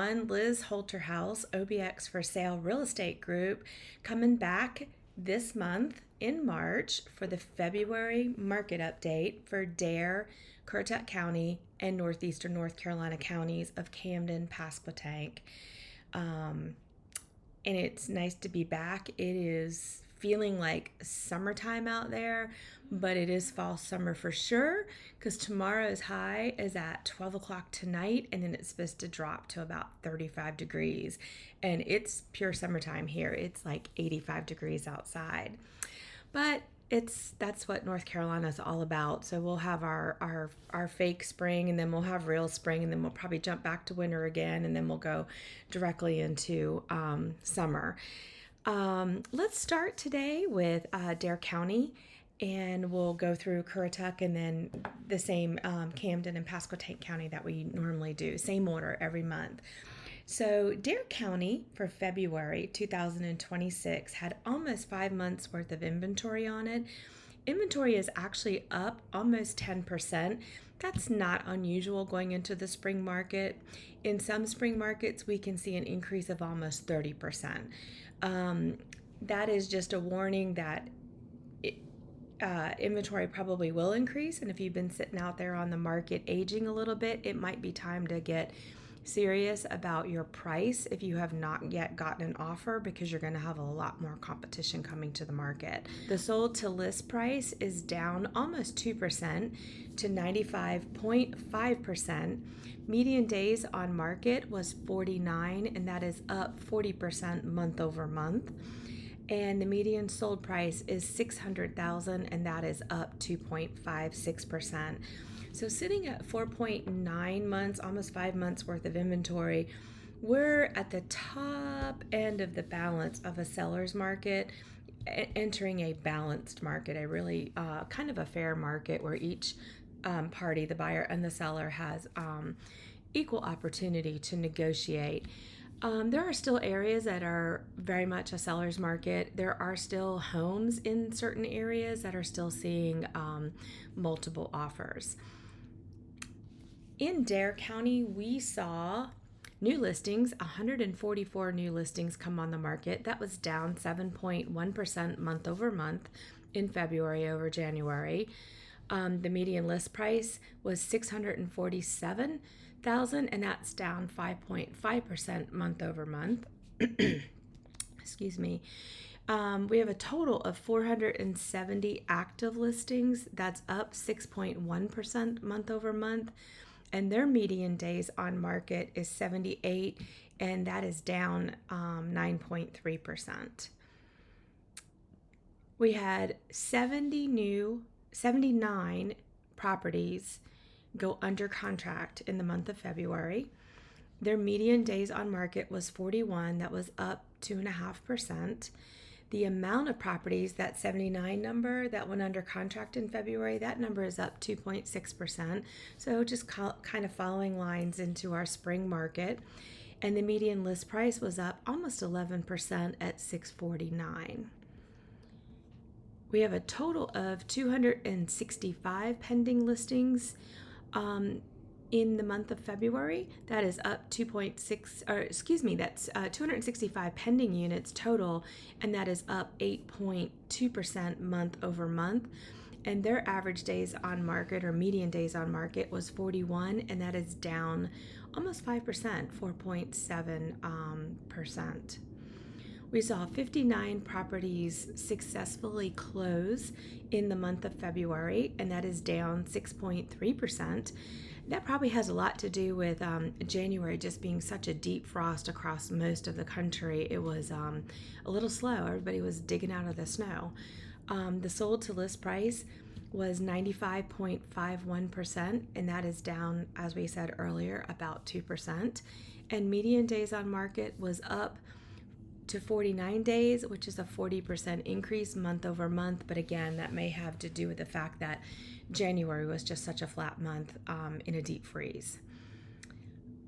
everyone. Liz Holter House, OBX for Sale Real Estate Group, coming back this month in March for the February market update for Dare, Currituck County, and Northeastern North Carolina counties of Camden, Pasquotank. And it's nice to be back. It is feeling like summertime out there, but it is fall summer for sure, because tomorrow's high is at 12 o'clock tonight, and then it's supposed to drop to about 35 degrees, and it's pure summertime here. It's like 85 degrees outside, but that's what North Carolina is all about. So we'll have our fake spring, and then we'll have real spring, and then we'll probably jump back to winter again, and then we'll go directly into summer. Let's start today with Dare County, and we'll go through Currituck and then the same Camden and Pasquotank County that we normally do, same order every month. So Dare County for February 2026 had almost 5 months worth of inventory on it. Inventory is actually up almost 10%. That's not unusual going into the spring market. In some spring markets, we can see an increase of almost 30%. That is just a warning that inventory probably will increase, and if you've been sitting out there on the market aging a little bit, it might be time to get serious about your price if you have not yet gotten an offer, because you're going to have a lot more competition coming to the market. The sold to list price is down almost 2% to 95.5%. Median days on market was 49, and that is up 40% month over month. And the median sold price is $600,000, and that is up 2.56%. So sitting at 4.9 months, almost 5 months worth of inventory, we're at the top end of the balance of a seller's market, entering a balanced market, a really kind of a fair market where each party, the buyer and the seller, has equal opportunity to negotiate. There are still areas that are very much a seller's market. There are still homes in certain areas that are still seeing multiple offers. In Dare County, we saw new listings, 144 new listings come on the market. That was down 7.1% month over month in February over January. The median list price was $647,000, and that's down 5.5% month over month. Excuse me. We have a total of 470 active listings. That's up 6.1% month over month. And their median days on market is 78, and that is down 9.3%. We had 79 properties go under contract in the month of February. Their median days on market was 41. That was up 2.5%. The amount of properties, that 79 number that went under contract in February, that number is up 2.6%. So just kind of following lines into our spring market. And the median list price was up almost 11% at $649. We have a total of 265 pending listings in the month of February. That is up 265 pending units total, and that is up 8.2% month over month. And their average days on market, or median days on market, was 41, and that is down almost 5%, 4.7%. We saw 59 properties successfully close in the month of February, and that is down 6.3%. That probably has a lot to do with January just being such a deep frost across most of the country. It was a little slow. Everybody was digging out of the snow. The sold to list price was 95.51%, and that is down, as we said earlier, about 2%. And median days on market was up to 49 days, which is a 40% increase month over month. But again, that may have to do with the fact that January was just such a flat month in a deep freeze.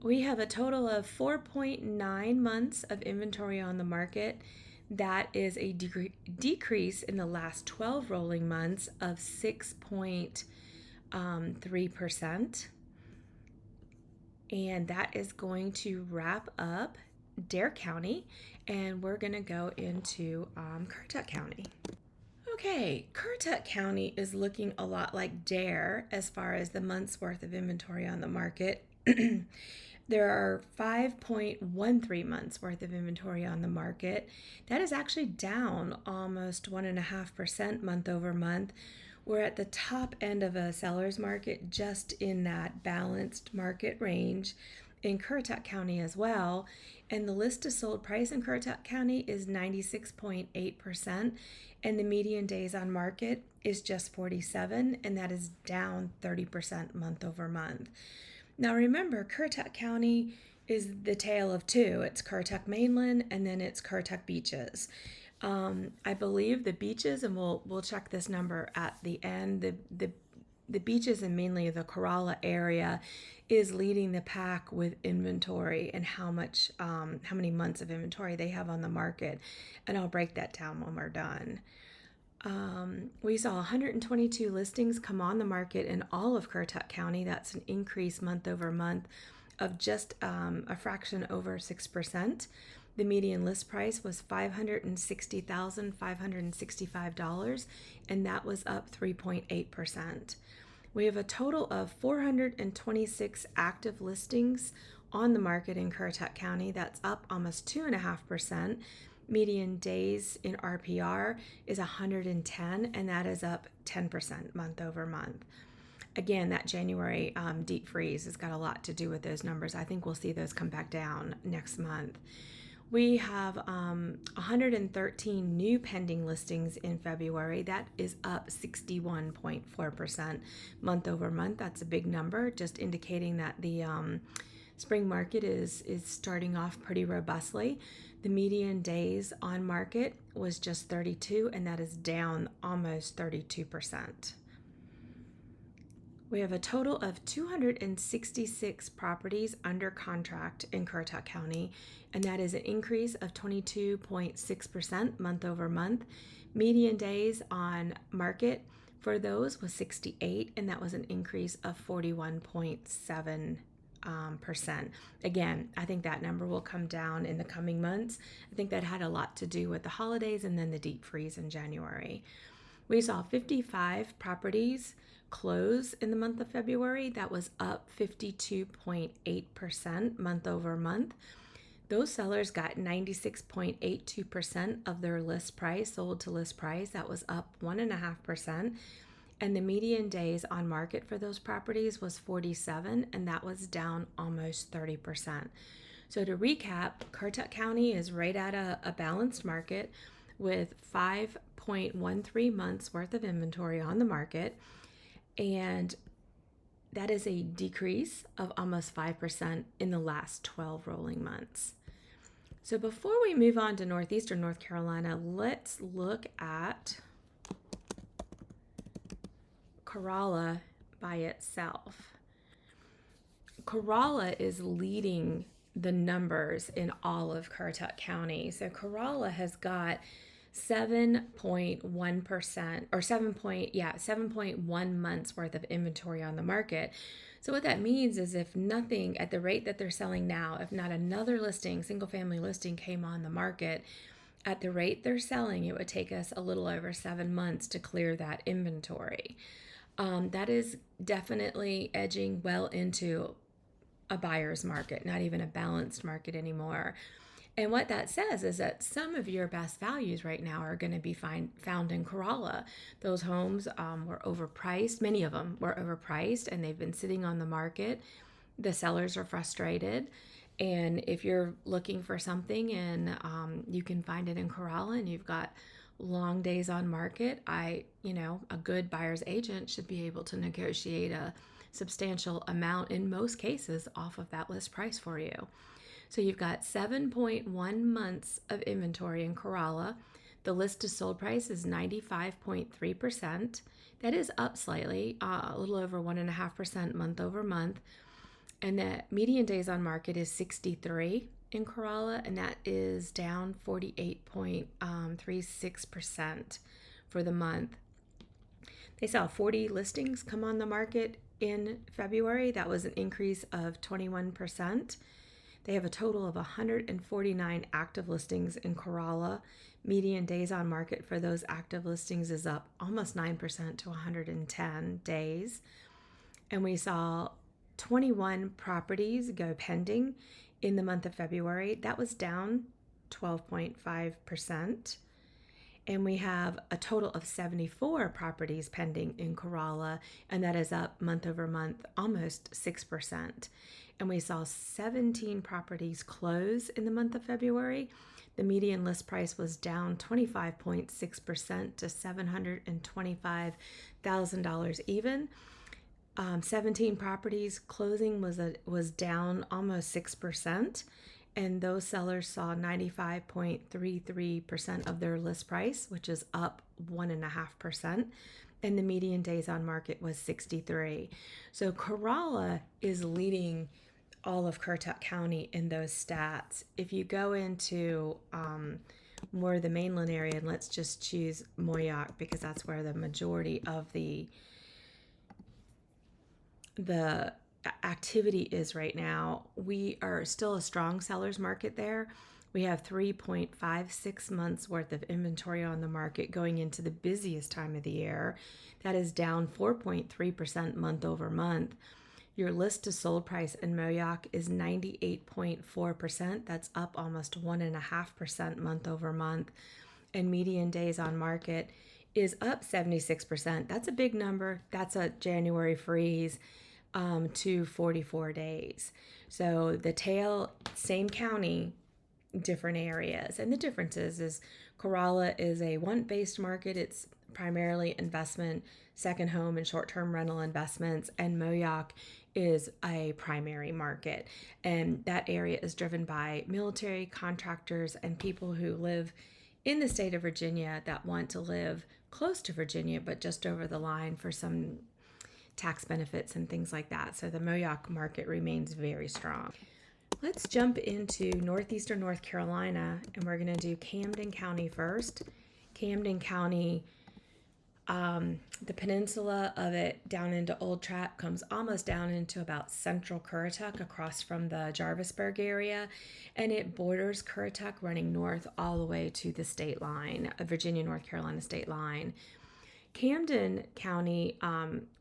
We have a total of 4.9 months of inventory on the market. That is a decrease in the last 12 rolling months of 6.3%. And that is going to wrap up Dare County, and we're going to go into Currituck County. Okay, Currituck County is looking a lot like Dare as far as the month's worth of inventory on the market. There are 5.13 months worth of inventory on the market. That is actually down almost 1.5% month over month. We're at the top end of a seller's market, just in that balanced market range in Currituck County as well. And the list to sold price in Currituck County is 96.8%. And the median days on market is just 47, and that is down 30% month over month. Now remember, Currituck County is the tale of two. It's Currituck Mainland, and then it's Currituck Beaches. I believe the beaches, and we'll check this number at the end. The beaches and mainly the Corolla area is leading the pack with inventory and how many months of inventory they have on the market, and I'll break that down when we're done. We saw 122 listings come on the market in all of Currituck County. That's an increase month over month of just a fraction over 6%. The median list price was $560,565, and that was up 3.8%. We have a total of 426 active listings on the market in Currituck County. That's up almost 2.5%. Median days in RPR is 110, and that is up 10% month over month. Again, that January deep freeze has got a lot to do with those numbers. I think we'll see those come back down next month. We have 113 new pending listings in February. That is up 61.4% month over month. That's a big number, just indicating that the spring market is starting off pretty robustly. The median days on market was just 32, and that is down almost 32%. We have a total of 266 properties under contract in Currituck County, and that is an increase of 22.6% month over month. Median days on market for those was 68, and that was an increase of 41.7%. Again, I think that number will come down in the coming months. I think that had a lot to do with the holidays and then the deep freeze in January. We saw 55 properties close in the month of February. That was up 52.8% month over month. Those sellers got 96.82% of their list price sold to list price. That was up 1.5%. And the median days on market for those properties was 47, and that was down almost 30%. So to recap, Currituck County is right at a balanced market with 5.13 months worth of inventory on the market, and that is a decrease of almost 5% in the last 12 rolling months. So before we move on to Northeastern North Carolina, let's look at Corolla by itself. Corolla is leading the numbers in all of Currituck County. So Corolla has got 7.1% or 7.1 months worth of inventory on the market. So what that means is if nothing at the rate that they're selling now, if not another listing, single family listing came on the market at the rate they're selling, it would take us a little over 7 months to clear that inventory. That is definitely edging well into a buyer's market, not even a balanced market anymore. And what that says is that some of your best values right now are going to be found in Corolla. Those homes were overpriced. Many of them were overpriced, and they've been sitting on the market. The sellers are frustrated. And if you're looking for something and you can find it in Corolla and you've got long days on market, a good buyer's agent should be able to negotiate a substantial amount in most cases off of that list price for you. So you've got 7.1 months of inventory in Corolla. The list to sold price is 95.3%. That is up slightly, a little over 1.5% month over month. And the median days on market is 63 in Corolla, and that is down 48.36% for the month. They saw 40 listings come on the market in February. That was an increase of 21%. They have a total of 149 active listings in Corolla. Median days on market for those active listings is up almost 9% to 110 days. And we saw 21 properties go pending in the month of February. That was down 12.5%. And we have a total of 74 properties pending in Corolla, and that is up month over month almost 6%. And we saw 17 properties close in the month of February. The median list price was down 25.6% to $725,000 even. 17 properties closing was down almost 6%. And those sellers saw 95.33% of their list price, which is up 1.5%. And the median days on market was 63. So Corolla is leading all of Currituck County in those stats. If you go into more of the mainland area, and let's just choose Moyock because that's where the majority of the activity is right now. We are still a strong seller's market there. We have 3.56 months worth of inventory on the market going into the busiest time of the year. That is down 4.3% month over month. Your list to sold price in Moyock is 98.4%. That's up almost 1.5% month over month. And median days on market is up 76%. That's a big number. That's a January freeze to 44 days. So the tail, same county, different areas. And the differences is Corolla is a want-based market. It's primarily investment, second home, and short-term rental investments. And Moyock is a primary market. And that area is driven by military, contractors, and people who live in the state of Virginia that want to live close to Virginia, but just over the line for some tax benefits and things like that. So the Moyock market remains very strong. Let's jump into Northeastern North Carolina, and we're going to do Camden County first. Camden County, the peninsula of it down into Old Trapp comes almost down into about central Currituck across from the Jarvisburg area, and it borders Currituck running north all the way to the state line, Virginia-North Carolina state line. Camden County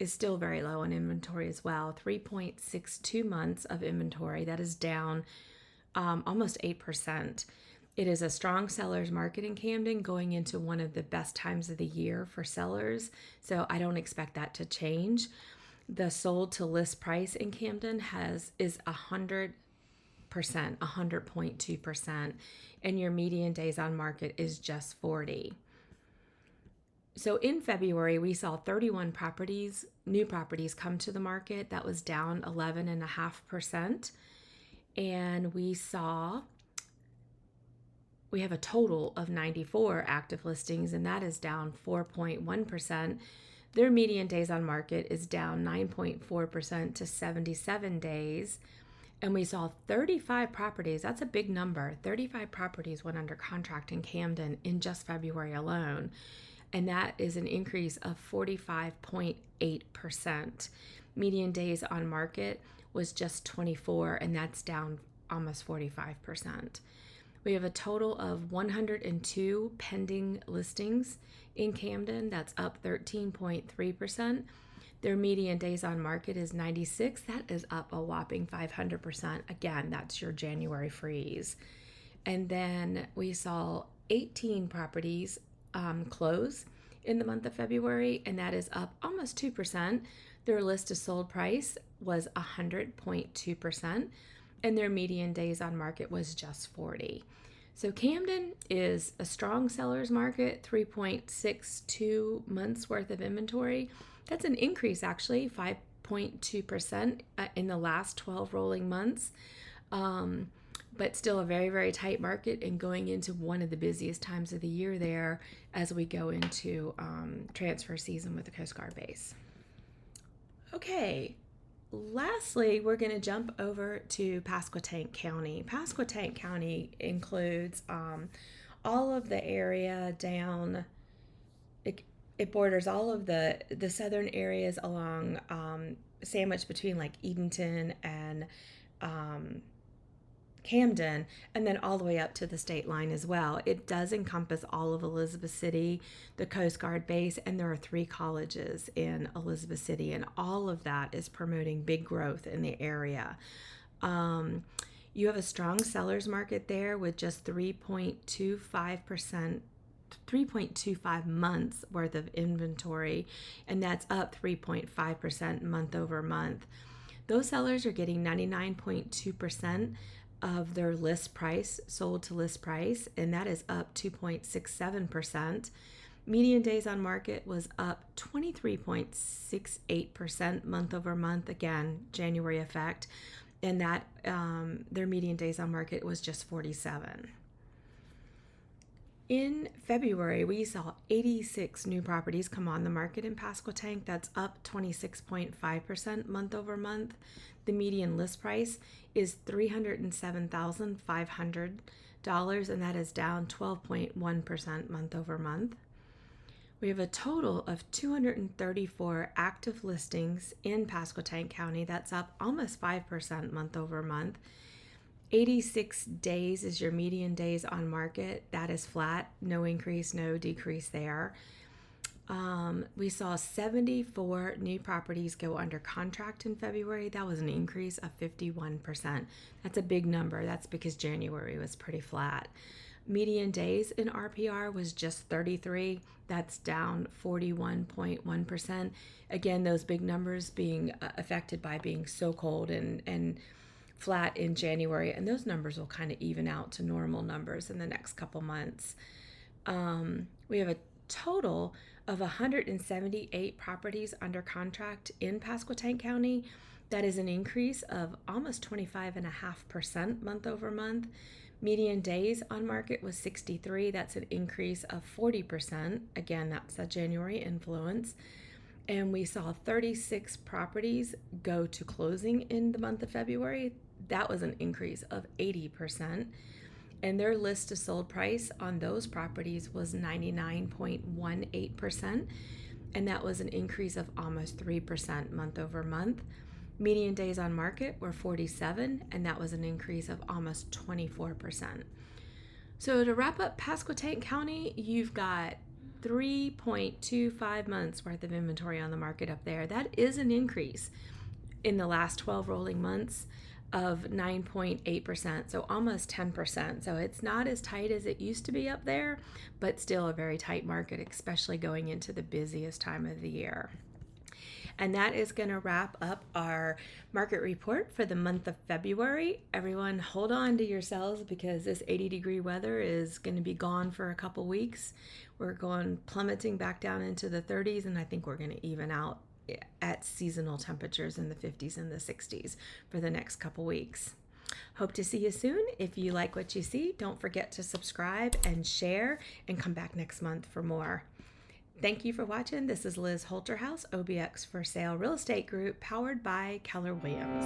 is still very low on inventory as well, 3.62 months of inventory. That is down almost 8%. It is a strong seller's market in Camden going into one of the best times of the year for sellers, so I don't expect that to change. The sold to list price in Camden is 100%, 100.2%, and your median days on market is just 40. So in February, we saw 31 new properties come to the market. That was down 11.5%. And we have a total of 94 active listings, and that is down 4.1%. Their median days on market is down 9.4% to 77 days. And we saw 35 properties. That's a big number. 35 properties went under contract in Camden in just February alone. And that is an increase of 45.8%. Median days on market was just 24, and that's down almost 45%. We have a total of 102 pending listings in Camden. That's up 13.3%. Their median days on market is 96. That is up a whopping 500%. Again, that's your January freeze. And then we saw 18 properties close in the month of February, and that is up almost 2%. Their list to sold price was 100.2%, and their median days on market was just 40. So Camden is a strong seller's market, 3.62 months worth of inventory. That's an increase actually, 5.2% in the last 12 rolling months. But still a very, very tight market and going into one of the busiest times of the year there as we go into transfer season with the Coast Guard base. Okay, lastly, we're going to jump over to Pasquotank County. Pasquotank County includes all of the area down, it borders all of the southern areas along sandwiched between like Edenton and Camden, and then all the way up to the state line as well. It does encompass all of Elizabeth City, the Coast Guard base, and there are 3 colleges in Elizabeth City, and all of that is promoting big growth in the area. You have a strong seller's market there with just 3.25 months worth of inventory, and that's up 3.5% month over month. Those sellers are getting 99.2% of their list price sold to list price, and that is up 2.67%. Median days on market was up 23.68% month over month, again, January effect, and that their median days on market was just 47. In February, we saw 86 new properties come on the market in Pasquotank. That's up 26.5% month over month. The median list price is $307,500, and that is down 12.1% month over month. We have a total of 234 active listings in Pasquotank County. That's up almost 5% month over month. 86 days is your median days on market. That is flat, no increase, no decrease there. We saw 74 new properties go under contract in February. That was an increase of 51%. That's a big number. That's because January was pretty flat. Median days in RPR was just 33. That's down 41.1%. Again, those big numbers being affected by being so cold and flat in January, and those numbers will kind of even out to normal numbers in the next couple months. We have a total of 178 properties under contract in Pasquotank County. That is an increase of almost 25.5% month over month. Median days on market was 63. That's an increase of 40%. Again, that's a January influence. And we saw 36 properties go to closing in the month of February. That was an increase of 80%. And their list to sold price on those properties was 99.18%. And that was an increase of almost 3% month over month. Median days on market were 47, and that was an increase of almost 24%. So to wrap up Pasquotank County, you've got 3.25 months worth of inventory on the market up there. That is an increase in the last 12 rolling months of 9.8%, so almost 10%. So it's not as tight as it used to be up there, but still a very tight market, especially going into the busiest time of the year. And that is going to wrap up our market report for the month of February. Everyone, hold on to yourselves because this 80-degree weather is going to be gone for a couple weeks. We're going plummeting back down into the 30s, and I think we're going to even out at seasonal temperatures in the 50s and the 60s for the next couple weeks. Hope to see you soon. If you like what you see, don't forget to subscribe and share and come back next month for more. Thank you for watching. This is Liz Holterhouse, OBX for Sale Real Estate Group, powered by Keller Williams.